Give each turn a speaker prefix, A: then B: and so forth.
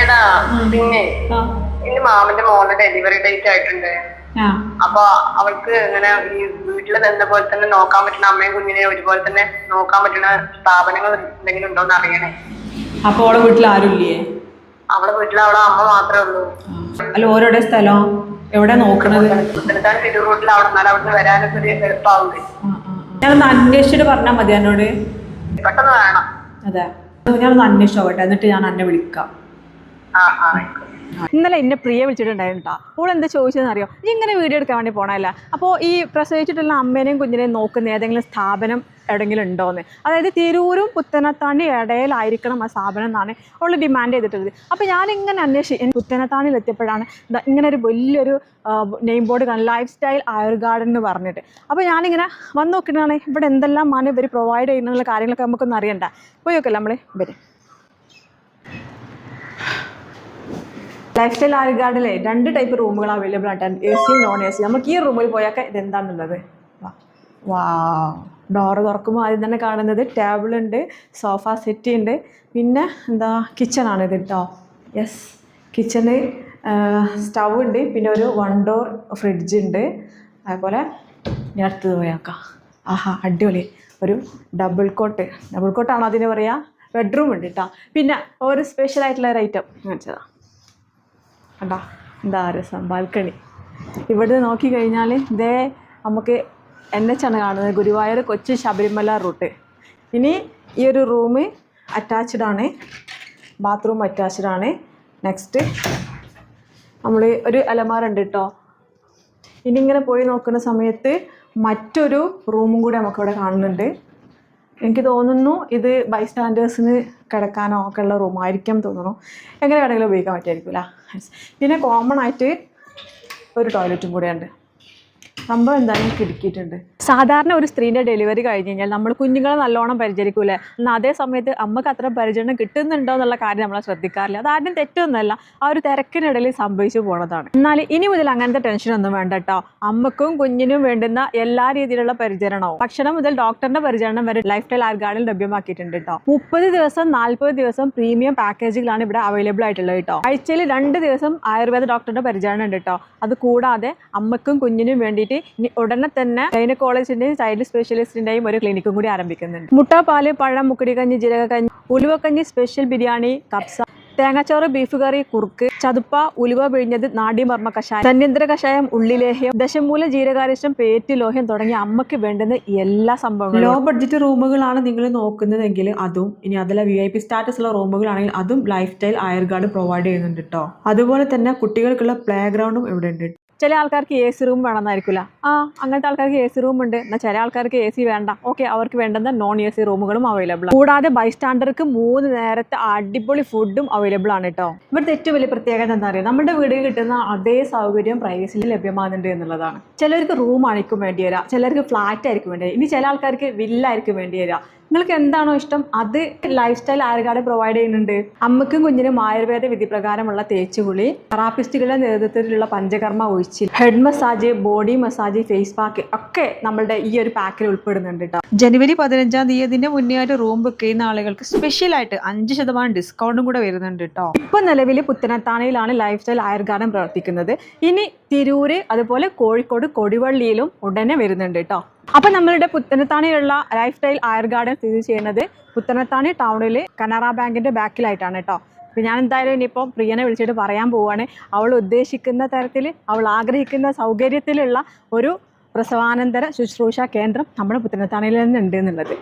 A: എടാ പിന്നെ ഇന്ന് മാമന്റെ മോളുടെ ഡെലിവറി ഡേറ്റ് ആയിട്ടുണ്ട്. അപ്പൊ അവൾക്ക് ഇങ്ങനെ ഈ വീട്ടിൽ നിന്ന പോലെ തന്നെ നോക്കാൻ പറ്റുന്ന അമ്മയും കുഞ്ഞിനെ ഒരുപോലെ തന്നെ നോക്കാൻ പറ്റുന്ന സ്ഥാപനങ്ങൾ എന്തെങ്കിലും ഉണ്ടോന്ന് അറിയണേ.
B: അപ്പൊ അവളെ വീട്ടിൽ ആരുമില്ലേ?
A: അവളെ വീട്ടിൽ അവളെ അമ്മ മാത്രമേ ഉള്ളൂ.
B: അല്ല, ഓരോടെ സ്ഥലം എവിടെ നോക്കണത്?
A: തിരു റൂട്ടിൽ അവിടെ നിന്നാൽ അവിടുന്ന് വരാനൊക്കെ ഒരു എളുപ്പമാവുന്നത്.
B: ഞാനൊന്ന് അന്വേഷിച്ചിട്ട് പറഞ്ഞാൽ മതി എന്നോട്.
A: പെട്ടെന്ന് വേണം.
B: അതെ, ഞാനൊന്ന് അന്വേഷിച്ചോട്ടെ, എന്നിട്ട് ഞാൻ എന്നെ വിളിക്കാം. ഇന്നലെ എന്നെ പ്രിയ വിളിച്ചിട്ടുണ്ടായിരുന്നു കേട്ടോ. അവൾ എന്താ ചോദിച്ചതെന്ന് അറിയോ? നീ ഇങ്ങനെ വീഡിയോ എടുക്കാൻ വേണ്ടി പോകണമല്ല. അപ്പോൾ ഈ പ്രസവിച്ചിട്ടുള്ള അമ്മേനെയും കുഞ്ഞിനെയും നോക്കുന്ന ഏതെങ്കിലും സ്ഥാപനം എവിടെയെങ്കിലും ഉണ്ടോയെന്ന്. അതായത് തിരൂരും പുത്തനത്താണി ഇടയിലായിരിക്കണം ആ സ്ഥാപനം എന്നാണ് അവൾ ഡിമാൻഡ് ചെയ്തിട്ടുള്ളത്. അപ്പോൾ ഞാനിങ്ങനെ അന്വേഷിച്ച് പുത്തനത്താണിയിൽ എത്തിയപ്പോഴാണ് ഇങ്ങനെ ഒരു വലിയൊരു നെയിം ബോർഡ് കാണും, ലൈഫ് സ്റ്റൈൽ ആയുർഗാർഡൻ എന്ന് പറഞ്ഞിട്ട്. അപ്പോൾ ഞാനിങ്ങനെ വന്ന് നോക്കിയിട്ടാണ് ഇവിടെ എന്തെല്ലാം ആണ് ഇവർ പ്രൊവൈഡ് ചെയ്യുന്നുള്ള കാര്യങ്ങളൊക്കെ നമുക്കൊന്നും അറിയണ്ട. പോയി നോക്കല്ല നമ്മൾ ഇവർ ലൈഫ് സ്റ്റൈൽ ആയുർഗാർഡിലെ 2 ടൈപ്പ് റൂമുകൾ അവൈലബിൾ ആയിട്ടാണ്, എ സിയും നോൺ എ സി. നമുക്ക് ഈ റൂമിൽ പോയൊക്കെ ഇതെന്താണെന്നുള്ളത്. വാ, ഡോറ് തുറക്കുമ്പോൾ ആദ്യം തന്നെ കാണുന്നത് ടേബിളുണ്ട്, സോഫ സെറ്റ് ഉണ്ട്, പിന്നെ എന്താ കിച്ചണാണ് ഇത് കേട്ടോ. യെസ്, കിച്ചണ്, സ്റ്റൗ ഉണ്ട്, പിന്നെ ഒരു 1 ഡോർ ഫ്രിഡ്ജ് ഉണ്ട്. അതേപോലെ ഞാൻ അടുത്തത് പോയേക്കാം. ആഹാ, അടിപൊളി ഒരു ഡബിൾ കോട്ടാണോ അതിന് പറയുക, ബെഡ്റൂം ഉണ്ട് കേട്ടോ. പിന്നെ ഒരു സ്പെഷ്യലായിട്ടുള്ള ഒരു ഐറ്റം കാണിച്ചതാണ് കണ്ടാ, എന്താ രസം, ബാൽക്കണി. ഇവിടുന്ന് നോക്കിക്കഴിഞ്ഞാൽ ഇതേ നമുക്ക് NH ആണ് കാണുന്നത്, ഗുരുവായൂർ കൊച്ചി ശബരിമല റൂട്ട്. ഇനി ഈ ഒരു റൂം അറ്റാച്ച്ഡ് ആണ്, ബാത്റൂം അറ്റാച്ച്ഡ് ആണ്. നെക്സ്റ്റ് നമ്മൾ ഒരു അലമാര ഉണ്ട് കേട്ടോ. ഇനി ഇങ്ങനെ പോയി നോക്കുന്ന സമയത്ത് മറ്റൊരു റൂമും കൂടി നമുക്കിവിടെ കാണുന്നുണ്ട്. എനിക്ക് തോന്നുന്നു ഇത് ബൈ സ്റ്റാൻഡേഴ്സിന് കിടക്കാനോ ഒക്കെ ഉള്ള റൂമായിരിക്കും തോന്നുന്നു. എങ്ങനെ വേണമെങ്കിലും ഉപയോഗിക്കാൻ പറ്റുമായിരിക്കില്ല. പിന്നെ കോമൺ ആയിട്ട് ഒരു ടോയ്ലറ്റും കൂടെ ഉണ്ട്. സംഭവം എന്തായാലും കിടക്കിയിട്ടുണ്ട്. സാധാരണ ഒരു സ്ത്രീൻ്റെ ഡെലിവറി കഴിഞ്ഞ് കഴിഞ്ഞാൽ നമ്മൾ കുഞ്ഞുങ്ങളെ നല്ലോണം പരിചരിക്കൂലേ. എന്നാൽ അതേ സമയത്ത് അമ്മക്ക് അത്ര പരിചരണം കിട്ടുന്നുണ്ടോ എന്നുള്ള കാര്യം നമ്മൾ ശ്രദ്ധിക്കാറില്ല. അതാരും തെറ്റൊന്നുമല്ല, ആ ഒരു തിരക്കിനിടയിൽ സംഭവിച്ചു പോണതാണ്. എന്നാൽ ഇനി മുതൽ അങ്ങനത്തെ ടെൻഷനൊന്നും വേണ്ട കേട്ടോ. അമ്മക്കും കുഞ്ഞിനും വേണ്ടുന്ന എല്ലാ രീതിയിലുള്ള പരിചരണവും ഭക്ഷണം മുതൽ ഡോക്ടറിന്റെ പരിചരണം വരെ ലൈഫ് സ്റ്റൈൽ ആയുർഗാർഡിൽ ലഭ്യമാക്കിയിട്ടുണ്ട് കേട്ടോ. 30 ദിവസം 40 ദിവസം പ്രീമിയം പാക്കേജുകളാണ് ഇവിടെ അവൈലബിൾ ആയിട്ടുള്ളത് കേട്ടോ. ആഴ്ചയിൽ 2 ദിവസം ആയുർവേദ ഡോക്ടറിന്റെ പരിചരണം ഉണ്ട് കേട്ടോ. അത് കൂടാതെ അമ്മക്കും കുഞ്ഞിനും വേണ്ടിയിട്ട് ഇനി ഉടനെ തന്നെ ഗൈനക്കോളജിന്റെയും ചൈൽഡ് സ്പെഷ്യലിസ്റ്റിന്റെയും ഒരു ക്ലിനിക്കും കൂടി ആരംഭിക്കുന്നുണ്ട്. മുട്ട, പാല്, പഴം, മുക്കടിക്കഞ്ഞി, ജീരകക്കഞ്ഞി, ഉലുവക്കഞ്ഞി, സ്പെഷ്യൽ ബിരിയാണി, കപ്സ, തേങ്ങാച്ചോറ്, ബീഫ് കറി, കുറുക്ക്, ചതുപ്പ, ഉലുവ പിഴിഞ്ഞത്, നാഡീമർമ്മ കഷായം, ധന്വന്തര കഷായം, ഉള്ളിലേഹ്യം, ദശമൂല ജീരകാരിഷ്ടം, പേറ്റ് ലോഹ്യം തുടങ്ങിയ അമ്മയ്ക്ക് വേണ്ടുന്ന എല്ലാ സംഭവങ്ങളും. ലോ ബഡ്ജറ്റ് റൂമുകളാണ് നിങ്ങൾ നോക്കുന്നതെങ്കിൽ അതും, ഇനി അതിലെ VIP സ്റ്റാറ്റസ് ഉള്ള റൂമുകളാണെങ്കിൽ അതും ലൈഫ് സ്റ്റൈൽ ആയുർഗാർഡ് പ്രൊവൈഡ് ചെയ്യുന്നുണ്ട് കേട്ടോ. അതുപോലെ തന്നെ കുട്ടികൾക്കുള്ള പ്ലേ ഗ്രൗണ്ടും ഇവിടെ ഉണ്ട്. ചില ആൾക്കാർക്ക് AC റൂം വേണമെന്നായിരിക്കില്ല. അങ്ങനത്തെ ആൾക്കാർക്ക് AC റൂം ഉണ്ട്. എന്നാൽ ചില ആൾക്കാർക്ക് AC വേണ്ട. ഓക്കെ, അവർക്ക് വേണ്ടുന്ന നോൺ AC റൂമുകളും അവൈലബിൾ ആണ്. കൂടാതെ ബൈസ്റ്റാൻഡർക്ക് 3 നേരത്തെ അടിപൊളി ഫുഡും അവൈലബിൾ ആണ് കേട്ടോ. ഇവിടുത്തെ ഏറ്റവും വലിയ പ്രത്യേകത എന്താ പറയുക, നമ്മുടെ വീട്ടിൽ കിട്ടുന്ന അതേ സൗകര്യം പ്രൈവസിൽ ലഭ്യമാകുന്നുണ്ട് എന്നുള്ളതാണ്. ചിലർക്ക് റൂം ആയിരിക്കും വേണ്ടി വരിക, ചിലർക്ക് ഫ്ലാറ്റ് ആയിരിക്കും വേണ്ടി വരിക, ഇനി ചില ആൾക്കാർക്ക് വില്ലായിരിക്കും വേണ്ടി വരിക. നിങ്ങൾക്ക് എന്താണോ ഇഷ്ടം അത് ലൈഫ് സ്റ്റൈൽ ആയുർഗാർഡ് പ്രൊവൈഡ് ചെയ്യുന്നുണ്ട്. അമ്മയ്ക്കും കുഞ്ഞിനും ആയുർവേദ വിധി പ്രകാരമുള്ള തേച്ചുകുളി, തെറാപ്പിസ്റ്റുകളുടെ നേതൃത്വത്തിലുള്ള പഞ്ചകർമ്മ ഒഴിച്ചിൽ, head massage, body massage, face pack ഒക്കെ നമ്മളുടെ ഈ ഒരു പാക്കിൽ ഉൾപ്പെടുന്നുണ്ട് കേട്ടോ. ജനുവരി 15-ാം തീയതിന്റെ മുന്നേയായിട്ട് റൂം ബുക്ക് ചെയ്യുന്ന ആളുകൾക്ക് സ്പെഷ്യലായിട്ട് 5% ഡിസ്കൗണ്ടും കൂടെ വരുന്നുണ്ട് കേട്ടോ. ഇപ്പൊ നിലവിൽ പുത്തനത്താണിയിലാണ് ലൈഫ് സ്റ്റൈൽ ആയുർഗാർഡൻ പ്രവർത്തിക്കുന്നത്. ഇനി തിരൂര്, അതുപോലെ കോഴിക്കോട് കൊടുവള്ളിയിലും ഉടനെ വരുന്നുണ്ട് കേട്ടോ. അപ്പം നമ്മളുടെ പുത്തനത്താണിയിലുള്ള ലൈഫ് സ്റ്റൈൽ ആയുർഗാർഡൻ സ്ഥിതി ചെയ്യുന്നത് പുത്തനത്താണി ടൗണിൽ കനറ ബാങ്കിന്റെ ബാക്കിലായിട്ടാണ് കേട്ടോ. അപ്പോൾ ഞാൻ എന്തായാലും ഇനിയിപ്പോൾ പ്രിയനെ വിളിച്ചിട്ട് പറയാൻ പോവുകയാണ്. അവൾ ഉദ്ദേശിക്കുന്ന തരത്തിൽ, അവൾ ആഗ്രഹിക്കുന്ന സൗകര്യത്തിലുള്ള ഒരു പ്രസവാനന്തര ശുശ്രൂഷ കേന്ദ്രം നമ്മുടെ പുത്തനത്താണിയിൽ തന്നെ ഉണ്ട് എന്നുള്ളത്.